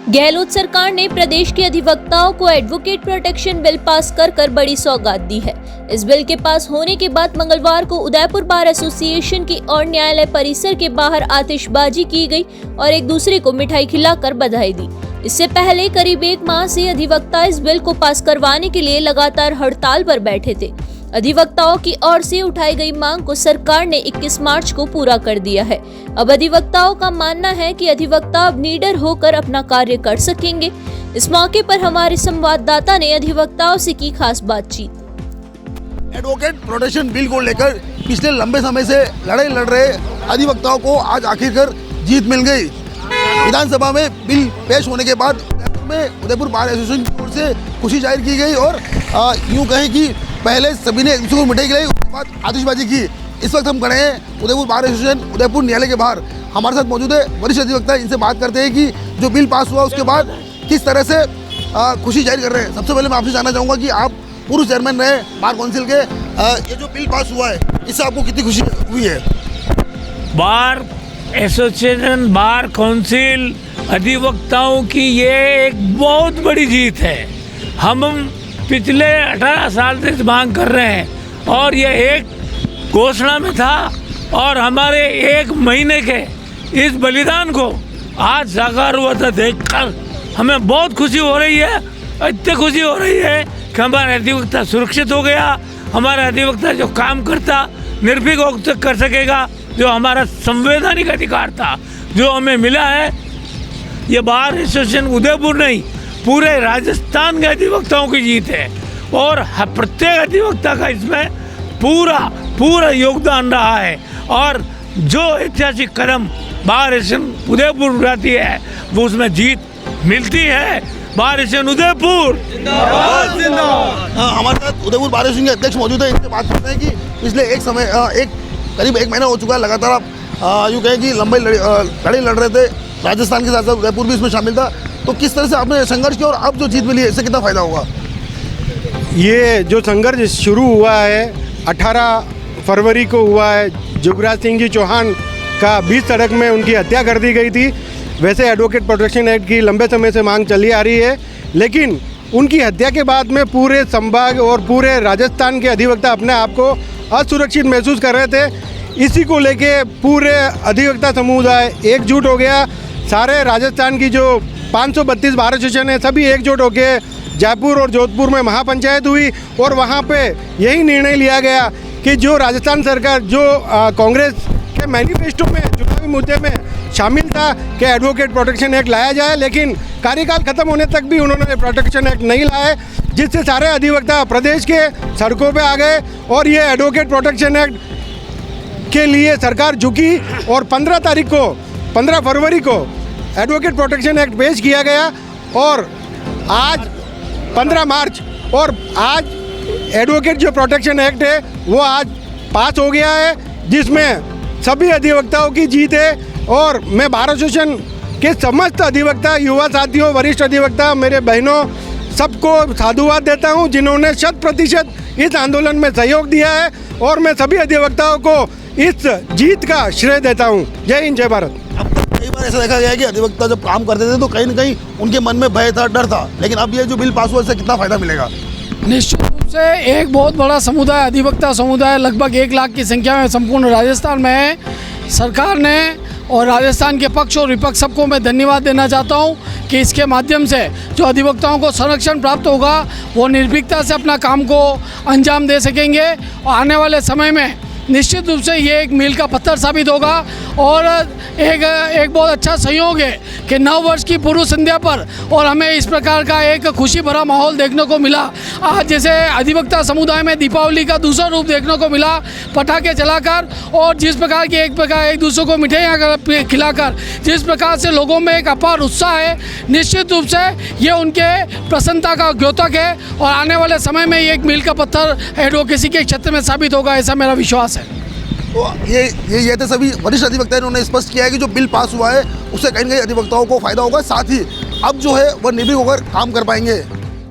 गहलोत सरकार ने प्रदेश के अधिवक्ताओं को एडवोकेट प्रोटेक्शन बिल पास कर बड़ी सौगात दी है। इस बिल के पास होने के बाद मंगलवार को उदयपुर बार एसोसिएशन की और न्यायालय परिसर के बाहर आतिशबाजी की गई और एक दूसरे को मिठाई खिलाकर बधाई दी। इससे पहले करीब 1 माह से अधिवक्ता इस बिल को पास करवाने के लिए लगातार हड़ताल पर बैठे थे। अधिवक्ताओं की ओर से उठाई गई मांग को सरकार ने 21 मार्च को पूरा कर दिया है। अब अधिवक्ताओं का मानना है कि अधिवक्ता अब निडर होकर अपना कार्य कर सकेंगे। इस मौके पर हमारे संवाददाता ने अधिवक्ताओं से की खास बातचीत। एडवोकेट प्रोटेक्शन बिल को लेकर पिछले लंबे समय से लड़ाई लड़ रहे अधिवक्ताओं को आज आखिरकार जीत मिल गई। विधानसभा में बिल पेश होने के बाद उदयपुर बार एसोसिएशन की ओर से खुशी जाहिर की गई और यूँ कहें कि पहले सभी ने एक दूसरे को मिठाई खिलाई, उसके बाद आतिशबाजी की। इस वक्त हम खड़े हैं उदयपुर बार एसोसिएशन उदयपुर न्यायालय के बाहर। हमारे साथ मौजूद है वरिष्ठ अधिवक्ता, इनसे बात करते हैं कि जो बिल पास हुआ उसके बाद किस तरह से खुशी जाहिर कर रहे हैं। सबसे पहले मैं आपसे जानना चाहूँगा कि आप पूर्व चेयरमैन रहे बार काउंसिल के, ये जो बिल पास हुआ है इससे आपको कितनी खुशी हुई है? बार एसोसिएशन, बार काउंसिल, अधिवक्ताओं की ये एक बहुत बड़ी जीत है। हम पिछले 18 साल से इस मांग कर रहे हैं और ये एक घोषणा में था और हमारे 1 महीने के इस बलिदान को आज साकार हुआ था देखकर हमें बहुत खुशी हो रही है। इतनी खुशी हो रही है कि हमारा अधिवक्ता सुरक्षित हो गया। हमारा अधिवक्ता जो काम करता निर्भीक होकर कर सकेगा, जो हमारा संवैधानिक अधिकार था जो हमें मिला है। ये बार एसोसिएशन उदयपुर नहीं, पूरे राजस्थान के अधिवक्ताओं की जीत है और प्रत्येक अधिवक्ता का इसमें पूरा योगदान रहा है। और जो ऐतिहासिक कदम बार एसोसिएशन उदयपुर उठाती है वो उसमें जीत मिलती है। बार एसोसिएशन उदयपुर जिंदाबाद जिंदाबाद। हमारे साथ उदयपुर बार एसोसिएशन के अध्यक्ष मौजूद है, इनसे बात करते हैं कि पिछले करीब 1 महीना हो चुका है लगातार आप यूँ कहें कि लंबी लड़ाई लड़ रहे थे। राजस्थान के साथ साथ उदयपुर भी इसमें शामिल था, तो किस तरह से आपने संघर्ष किया और अब जो जीत मिली है इससे कितना फ़ायदा होगा? ये जो संघर्ष शुरू हुआ है 18 फरवरी को हुआ है। जुगराज सिंह जी चौहान का बीच सड़क में उनकी हत्या कर दी गई थी। वैसे एडवोकेट प्रोटेक्शन एक्ट की लंबे समय से मांग चली आ रही है, लेकिन उनकी हत्या के बाद में पूरे संभाग और पूरे राजस्थान के अधिवक्ता अपने आप को असुरक्षित महसूस कर रहे थे। इसी को लेके पूरे अधिवक्ता समुदाय एकजुट हो गया। सारे राजस्थान की जो 532 बार एसोसिएशन है सभी एकजुट होकर जयपुर और जोधपुर में महापंचायत हुई और वहाँ पे यही निर्णय लिया गया कि जो राजस्थान सरकार जो कांग्रेस के मैनिफेस्टो में चुनावी मुद्दे में शामिल था कि एडवोकेट प्रोटेक्शन एक्ट लाया जाए, लेकिन कार्यकाल खत्म होने तक भी उन्होंने प्रोटेक्शन एक्ट नहीं लाए, जिससे सारे अधिवक्ता प्रदेश के सड़कों पे आ गए और ये एडवोकेट प्रोटेक्शन एक्ट के लिए सरकार झुकी और 15 फरवरी को एडवोकेट प्रोटेक्शन एक्ट पेश किया गया और आज 15 मार्च और आज एडवोकेट जो प्रोटेक्शन एक्ट है वो आज पास हो गया है, जिसमें सभी अधिवक्ताओं की जीत है। और मैं बार एसोसिएशन के समस्त अधिवक्ता, युवा साथियों, वरिष्ठ अधिवक्ता, मेरे बहनों सबको साधुवाद देता हूं जिन्होंने 100% इस आंदोलन में सहयोग दिया है और मैं सभी अधिवक्ताओं को इस जीत का श्रेय देता हूं। जय हिंद, जय भारत। कई बार ऐसा देखा गया है कि अधिवक्ता जब काम करते थे तो कहीं ना कहीं उनके मन में भय था, डर था, लेकिन अब ये जो बिल पास हुआ इससे कितना फ़ायदा मिलेगा? निश्चित रूप से एक बहुत बड़ा समुदाय, अधिवक्ता समुदाय लगभग 1 लाख की संख्या में संपूर्ण राजस्थान में है। सरकार ने और राजस्थान के पक्ष और विपक्ष सबको मैं धन्यवाद देना चाहता हूं कि इसके माध्यम से जो अधिवक्ताओं को संरक्षण प्राप्त होगा वो निर्भीकता से अपना काम को अंजाम दे सकेंगे और आने वाले समय में निश्चित रूप से ये एक मील का पत्थर साबित होगा और एक बहुत अच्छा संयोग है कि 9 वर्ष की पूर्व संध्या पर और हमें इस प्रकार का एक खुशी भरा माहौल देखने को मिला। आज जैसे अधिवक्ता समुदाय में दीपावली का दूसरा रूप देखने को मिला, पटाखे जलाकर और जिस प्रकार की एक दूसरे को मिठाइयाँ खिलाकर जिस प्रकार से लोगों में एक अपार उत्साह है, निश्चित रूप से ये उनके प्रसन्नता का द्योतक है और आने वाले समय में ये एक मील का पत्थर एडवोकेसी के क्षेत्र में साबित होगा, ऐसा मेरा विश्वास है। तो ये तो सभी वरिष्ठ अधिवक्ता इन्होंने स्पष्ट किया है कि जो बिल पास हुआ है उससे कहीं ना कहीं अधिवक्ताओं को फायदा होगा, साथ ही अब जो है वह निर्भीक होकर काम कर पाएंगे।